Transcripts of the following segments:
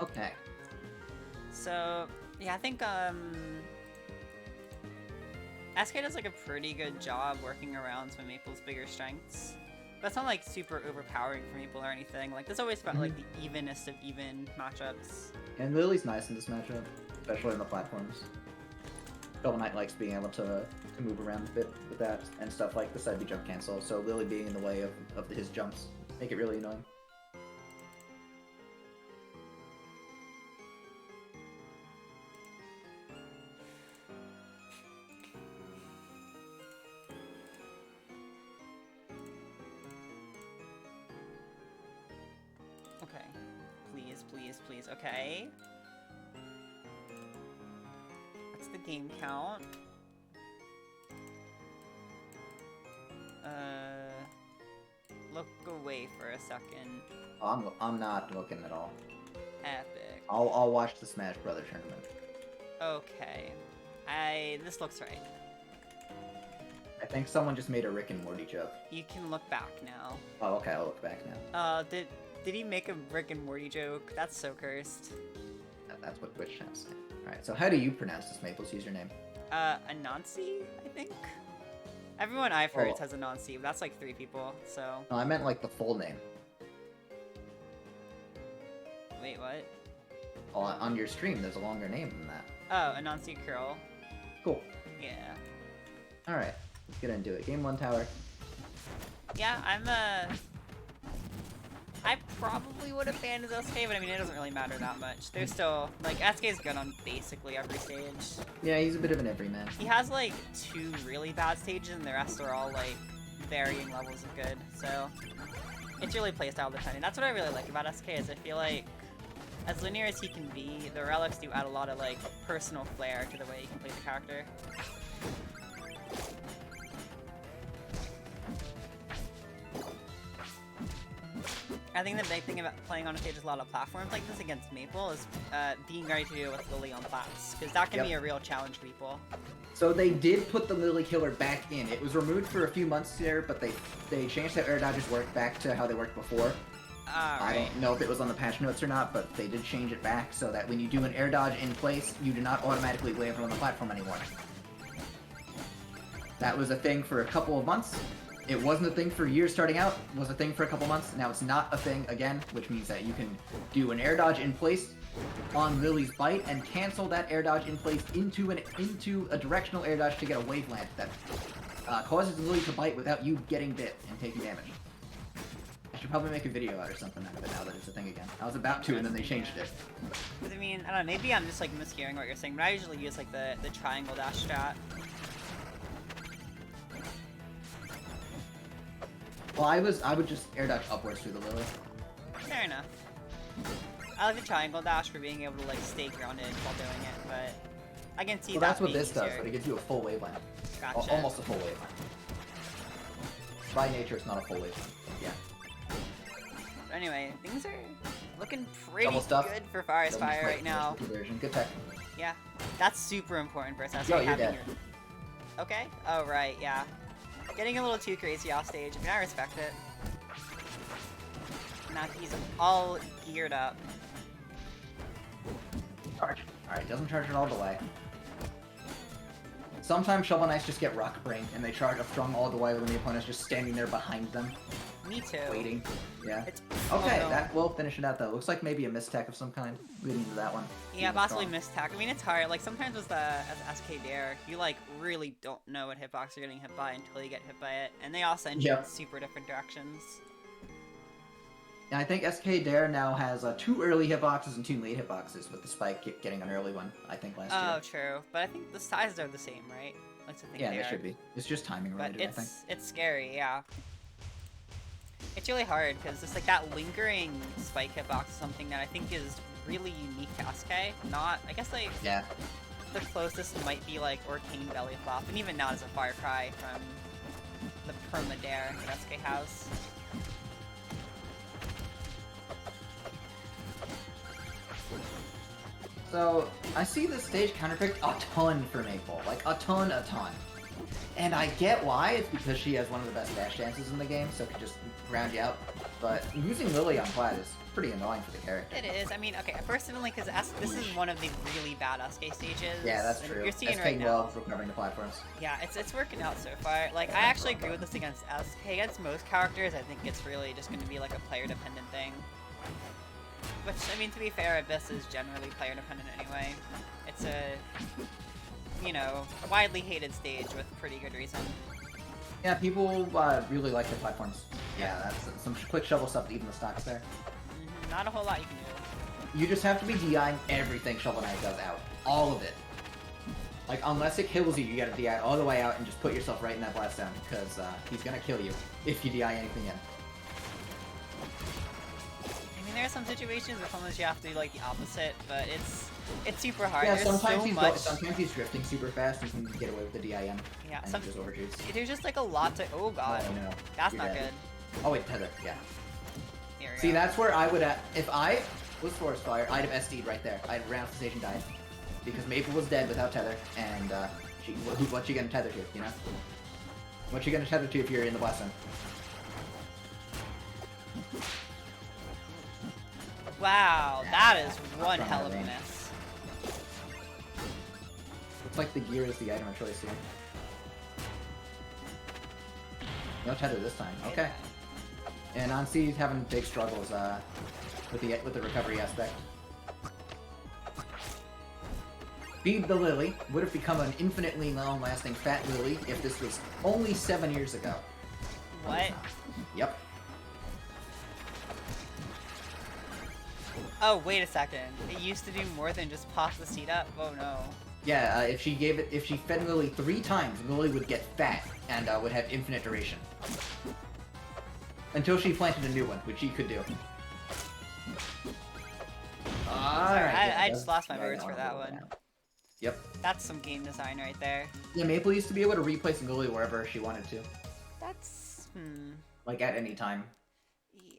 Okay. So, yeah, I think, SK does like a pretty good job working around some of Maple's bigger strengths. But it's not like super overpowering for Maple or anything. Like, there's always about like the evenest of even matchups. And Lily's nice in this matchup, especially on the platforms. Shovel Knight likes being able to move around a bit with that and stuff like the side B jump cancel, so Lily being in the way of his jumps make it really annoying. Okay. Please, please, please. Okay. What's the game count? Look away for a second. I'm not looking at all. Epic. I'll watch the Smash Brothers tournament. Okay. This looks right. I think someone just made a Rick and Morty joke. You can look back now. Oh, okay, I'll look back now. Did he make a Rick and Morty joke? That's so cursed. That's what Twitch channel's saying. Alright, so how do you pronounce this Maple's username? Anansi, I think? Everyone I've heard Oh. says Anansi, but that's like 3 people, so... No, I meant like the full name. Wait, what? Oh, on your stream, there's a longer name than that. Oh, AnansiCreole. Cool. Yeah. Alright, let's get into it. Game 1 tower. Yeah, I probably would have banned his SK, but I mean, it doesn't really matter that much. There's still, like, SK's good on basically every stage. Yeah, he's a bit of an everyman. He has, like, 2 really bad stages, and the rest are all, like, varying levels of good, so... It's really playstyle dependent. That's what I really like about SK, is I feel like, as linear as he can be, the relics do add a lot of, like, personal flair to the way he can play the character. I think the big thing about playing on a stage with a lot of platforms like this against Maypul is being ready to deal with Lily on plats, because that can be a real challenge for people. So they did put the Lily Killer back in. It was removed for a few months there, but they changed how air dodges work back to how they worked before. I don't know if it was on the patch notes or not, but they did change it back so that when you do an air dodge in place, you do not automatically land on the platform anymore. That was a thing for a couple of months. It wasn't a thing for years starting out, it was a thing for a couple months. Now it's not a thing again, which means that you can do an air dodge in place on Lily's bite and cancel that air dodge in place into a directional air dodge to get a waveland that causes Lily to bite without you getting bit and taking damage. I should probably make a video out or something out of it now that it's a thing again. I was about to, and then they changed it. Because I mean, I don't know, maybe I'm just like mishearing what you're saying, but I usually use like the triangle dash strat. Well, I would just air dodge upwards through the Lily. Fair enough. I like the triangle dash for being able to like stay grounded while doing it, but I can see Well, that that's what being this does, easier. but it gives you a full waveland. Gotcha. Almost a full waveland. By nature, it's not a full waveland. Yeah. But anyway, things are looking pretty Double stuff. good for Forestfire right now. Conversion. Good tech. Yeah, that's super important for us. Yo, you're dead. Okay. Oh right, yeah. Getting a little too crazy off stage. I mean, I respect it. Now he's all geared up. Charge. Alright, doesn't charge it all the way. Sometimes Shovel Knights just get rock brain and they charge up strong all the way when the opponent's just standing there behind them. Me too. Waiting. Yeah. oh, Okay, no. that will finish it out though. Looks like maybe a mistech of some kind leading to that one. Yeah, possibly mistack. I mean, it's hard. Like, sometimes with the SK Dare, you, like, really don't know what hitbox you're getting hit by until you get hit by it. And they all send you in super different directions. And I think SK Dare now has 2 early hitboxes and 2 late hitboxes, with the Spike getting an early one, I think, last year. Oh, true. But I think the sizes are the same, right? Like, I think yeah, they should be. It's just timing related, I think. It's scary, yeah. It's really hard, because it's like that lingering spike hitbox is something that I think is really unique to SK. Not, I guess, like, the closest might be, like, Arcane Belly Flop, and even not as a far cry from the Perma Dare that SK has. So, I see this stage counterpicked a ton for Maypul. Like, a ton. And I get why. It's because she has one of the best dash dances in the game, so it can just ground you out. But using Lily on Plat is pretty annoying for the character. It is. I mean, okay, personally, because this is one of the really bad SK stages. Yeah, that's true. You're seeing SK right now. loves recovering the platforms. Yeah, it's working out so far. Like, I actually agree with this against SK. Against most characters, I think it's really just going to be like a player-dependent thing. Which, I mean, to be fair, Abyss is generally player-dependent anyway. It's a, you know, widely hated stage with pretty good reason. Yeah, people really like the platforms. Yeah, that's some quick shovel stuff to even the stocks there. Not a whole lot you can do. You just have to be DIing everything Shovel Knight does out. All of it. Like, unless it kills you, you gotta DI all the way out and just put yourself right in that blast zone, because he's gonna kill you if you DI anything in. I mean, there are some situations where sometimes you have to do like the opposite, but it's super hard. Yeah, There's sometimes he's drifting super fast and you can get away with the DIM. Yeah, and just overshoots. There's just like a lot to. Oh god, oh, no. That's You're not dead. good. Oh wait, tether. Yeah. Here we See, go. that's where I would if I was Forestfire, I'd have SD'd right there. I'd ran off the station died. Because Maypul was dead without tether, and what you gonna tether to, you know? What you gonna tether to if you're in the blast zone? Wow, that is one hell of a miss. Looks like the gear is the item of choice here. No tether this time. Okay. And Anansi's having big struggles with the recovery aspect. Feed the Lily would have become an infinitely long-lasting fat Lily if this was only 7 years ago. What? Yep. Oh, wait a second. It used to do more than just pop the seed up? Oh no. Yeah, if she fed Lily 3 times, Lily would get fat and would have infinite duration. Until she planted a new one, which she could do. Alright. I just lost my words for that one. Yep. That's some game design right there. Yeah, Maypul used to be able to replace Lily wherever she wanted to. That's... Like, at any time.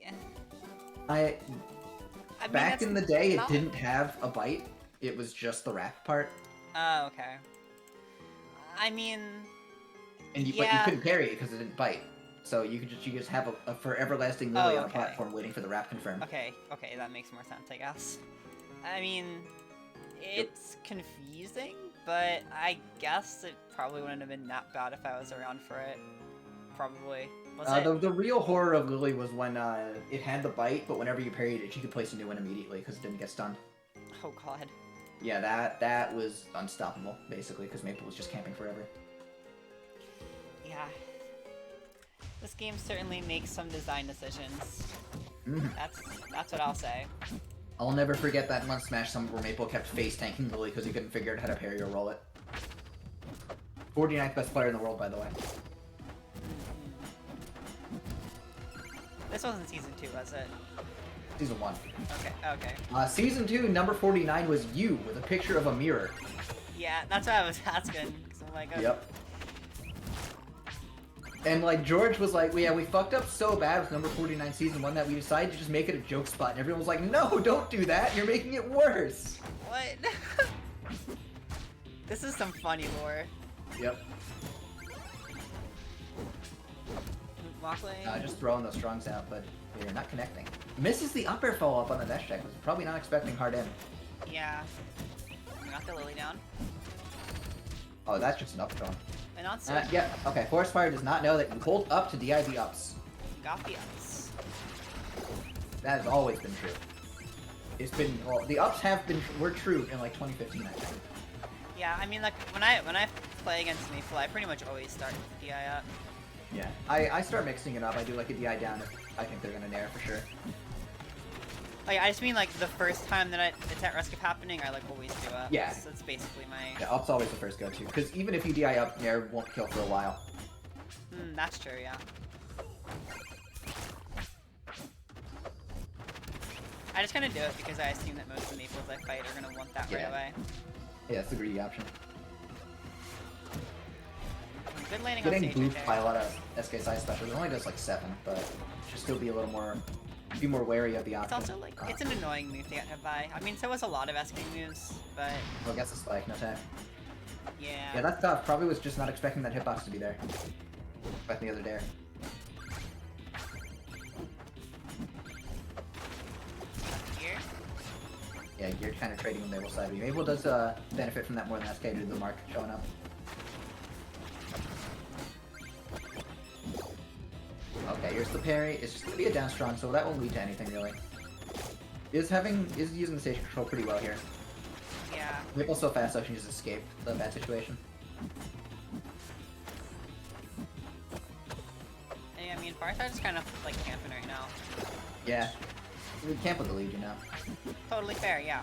Yeah. I mean, back in the day, it not... didn't have a bite. It was just the wrap part. Oh, okay. I mean... And but you couldn't parry it because it didn't bite. So you just have a forever lasting Lily on a platform waiting for the wrap confirm. Okay, that makes more sense, I guess. I mean... It's confusing, but I guess it probably wouldn't have been that bad if I was around for it. Probably. The real horror of Lily was when it had the bite, but whenever you parried it, she could place a new one immediately because it didn't get stunned. Oh god. Yeah, that was unstoppable, basically, because Maypul was just camping forever. Yeah. This game certainly makes some design decisions. That's what I'll say. I'll never forget that one Smash Summit where Maypul kept face tanking Lily because he couldn't figure out how to parry or roll it. 49th best player in the world, by the way. This wasn't Season 2, was it? Season 1. Okay. Season 2, number 49 was you, with a picture of a mirror. Yeah, that's what I was asking. So I'm like, oh. Yep. And, like, George was like, yeah, we fucked up so bad with number 49 Season 1 that we decided to just make it a joke spot. And everyone was like, no, don't do that. You're making it worse. What? This is some funny lore. Yep. Just throwing those strongs out, but you're not connecting. Misses the up air follow-up on the dash check. Was probably not expecting hard in. Yeah. We got the Lily down. Oh, that's just an up throw. Yeah, okay. Forestfire does not know that you hold up to DI the ups. Got the ups. That has always been true. It's been, well, the ups were true in like 2015, I think. Yeah, I mean, like when I play against Maypul, I pretty much always start with the DI up. Yeah, I start mixing it up. I do like a DI down if I think they're gonna nair for sure. Like, I just mean like the first time that it's at risk of happening, I like always do up. Yeah. So that's basically my... Yeah, up's always the first go-to, because even if you DI up, nair won't kill for a while. That's true, yeah. I just kind of do it because I assume that most of the Maypuls I fight are gonna want that right away. Yeah, it's the greedy option. Good landing on Getting stage booped by a lot of SK side specials. It only does like 7, but should still be a little more, be more wary of the option. It's also like, it's an annoying move to get hit by. I mean, so was a lot of SK moves, but... Well, I guess it's like, no tag. Yeah. Yeah, that's tough. Probably was just not expecting that hitbox to be there. Expecting the other dare. Here? Yeah, you're kind of trading with Maypul side. Maypul does benefit from that more than SK due to the mark showing up. Okay, here's the parry. It's just gonna be a down strong, so that won't lead to anything really. Is using the stage control pretty well here. Yeah. Maypul's so fast, so she can just escape the bad situation. Hey, I mean, Forestfire is kind of like camping right now. Yeah, we camp with the lead, you know. Totally fair, yeah.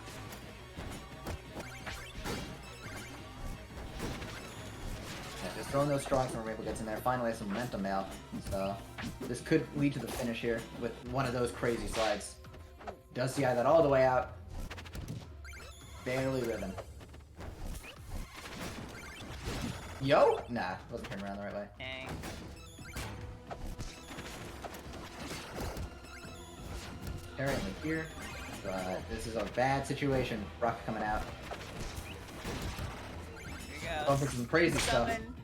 Yeah, just throwing those strongs when Maypul gets in there. Finally has some momentum now, so this could lead to the finish here with one of those crazy slides. Does DI that all the way out. Barely ribbon. Yo? Nah, wasn't turned around the right way. Dang. Apparently here, but this is a bad situation. Rock coming out. Here we go. Going for some crazy stuff. Summon.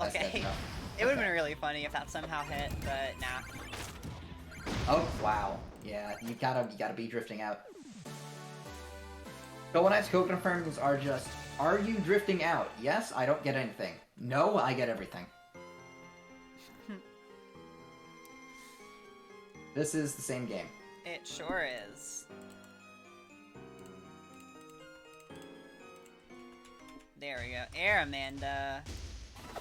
That's Okay. dead, no. It would have been really funny if that somehow hit, but nah. Oh wow, yeah, you gotta be drifting out. Shovel Knight's code confirms are just, are you drifting out? Yes, I don't get anything. No, I get everything. This is the same game. It sure is. There we go. Air Amanda.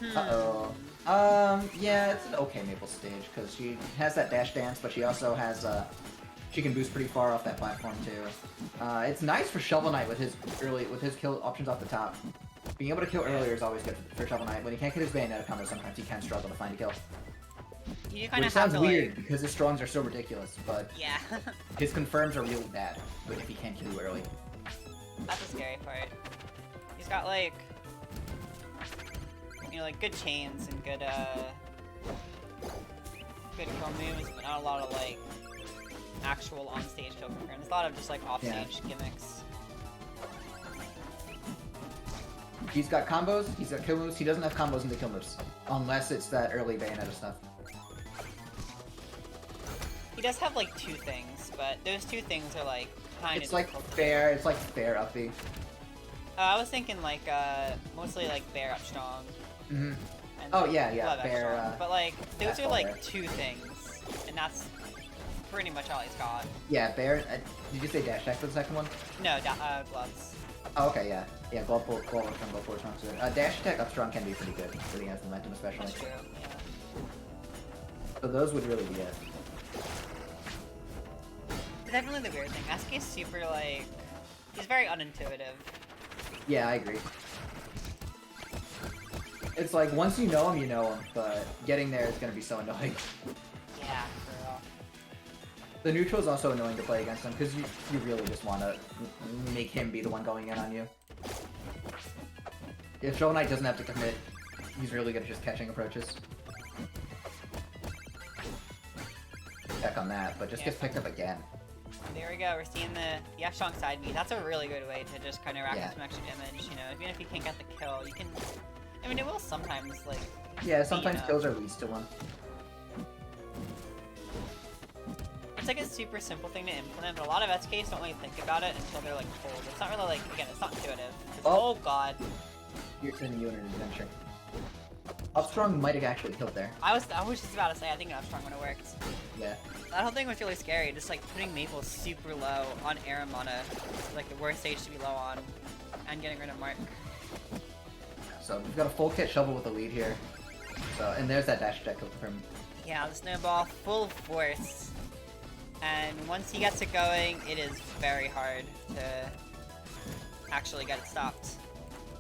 Uh-oh. Yeah, it's an okay Maypul stage, because she has that dash dance, but she also has, she can boost pretty far off that platform, too. It's nice for Shovel Knight with his kill options off the top. Being able to kill earlier is always good for Shovel Knight. When he can't get his Bayonetta combo, sometimes he can struggle to find a kill. You kind Which of sounds have to, weird, like... because his strongs are so ridiculous, but Yeah. his confirms are really bad if he can't kill you early. That's the scary part. He's got, like... You know, like, good chains and good, good kill moves, but not a lot of, like, actual on-stage kill confirms. A lot of just, like, off-stage gimmicks. He's got combos, he's got kill moves, he doesn't have combos into kill moves. Unless it's that early Bayonetta stuff. He does have, like, two things, but those two things are, like, kind of It's like fair uppy. I was thinking, like, mostly, like, bear up strong. Mm-hmm. And, Oh, like, yeah, glove up bear, strong. But, like, those are, all like, bear. two things. And that's pretty much all he's got. Yeah, bear, did you say dash attack for the second one? No, gloves. Oh, okay, yeah. Yeah, glove forward strong, glove forward strong. So, dash attack up strong can be pretty good, when he has momentum especially. That's true, yeah. So those would really be it. Definitely the weird thing. Asuke's super, like... He's very unintuitive. Yeah, I agree. It's like, once you know him, but getting there is gonna be so annoying. Yeah, for real. The neutral is also annoying to play against him, because you really just want to make him be the one going in on you. If Shovel Knight doesn't have to commit, he's really good at just catching approaches. Check on that, but just gets picked up again. There we go, we're seeing the F-Strong side beat. That's a really good way to just kind of rack up some extra damage, you know? Even if you can't get the kill, you can... I mean, it will sometimes, like... Yeah, sometimes kills are leads to one. It's like a super simple thing to implement, but a lot of SKs don't really think about it until they're, like, told. It's not really, like, again, it's not intuitive. Oh god. You're sending you on an adventure. Upstrong might have actually killed there. I was just about to say, I think an Upstrong would have worked. Yeah. That whole thing was really scary, just like putting Maypul super low on Aramana, like the worst stage to be low on, and getting rid of Mark. So we've got a full kit shovel with the lead here. So, and there's that dash attack confirmed. Yeah, the snowball full force. And once he gets it going, it is very hard to actually get it stopped.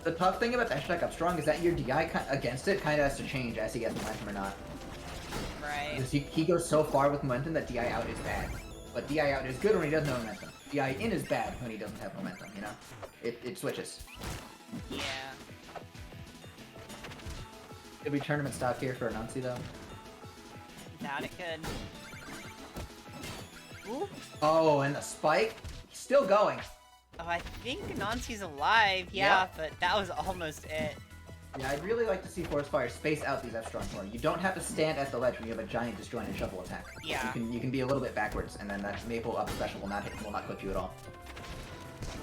The tough thing about dash attack up strong is that your DI against it kind of has to change as he gets momentum or not. Right. Because he goes so far with momentum that DI out is bad. But DI out is good when he doesn't have momentum. DI in is bad when he doesn't have momentum, you know? It switches. Yeah. Could be tournament stock here for Anansi though. Doubt it could. Ooh. Oh, and the spike? He's still going. Oh, I think Anansi's alive, yeah, but that was almost it. Yeah, I'd really like to see Forestfire space out these F-Strong more. You don't have to stand at the ledge when you have a giant disjointed shovel attack. Yeah. You can be a little bit backwards, and then that Maypul up special will not clip you at all.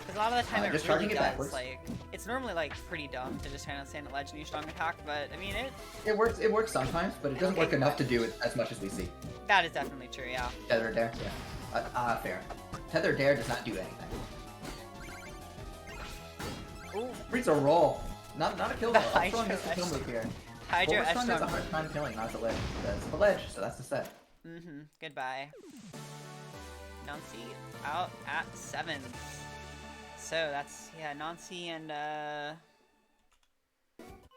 Because a lot of the time it just really charging it does, backwards. like, it's normally, like, pretty dumb to just try to stand at ledge and use strong attack, but, I mean, It works sometimes, but it doesn't work enough to do it as much as we see. That is definitely true, yeah. Tether Dare? Yeah. Fair. Tether Dare does not do anything. Ooh, reads a roll. Not a kill though. F-Strong gets a kill move here. Hydro F-Strong has a hard time killing, not the ledge. That's the ledge, so that's the set. Mm-hmm. Goodbye. Anansi out at 7. So that's, yeah, Anansi and,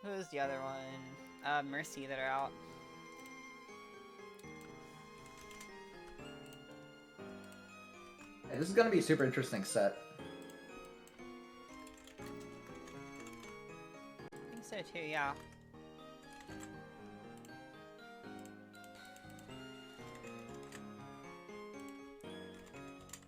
who's the other one? Mercy that are out. Yeah, this is gonna be a super interesting set. I think so too, yeah.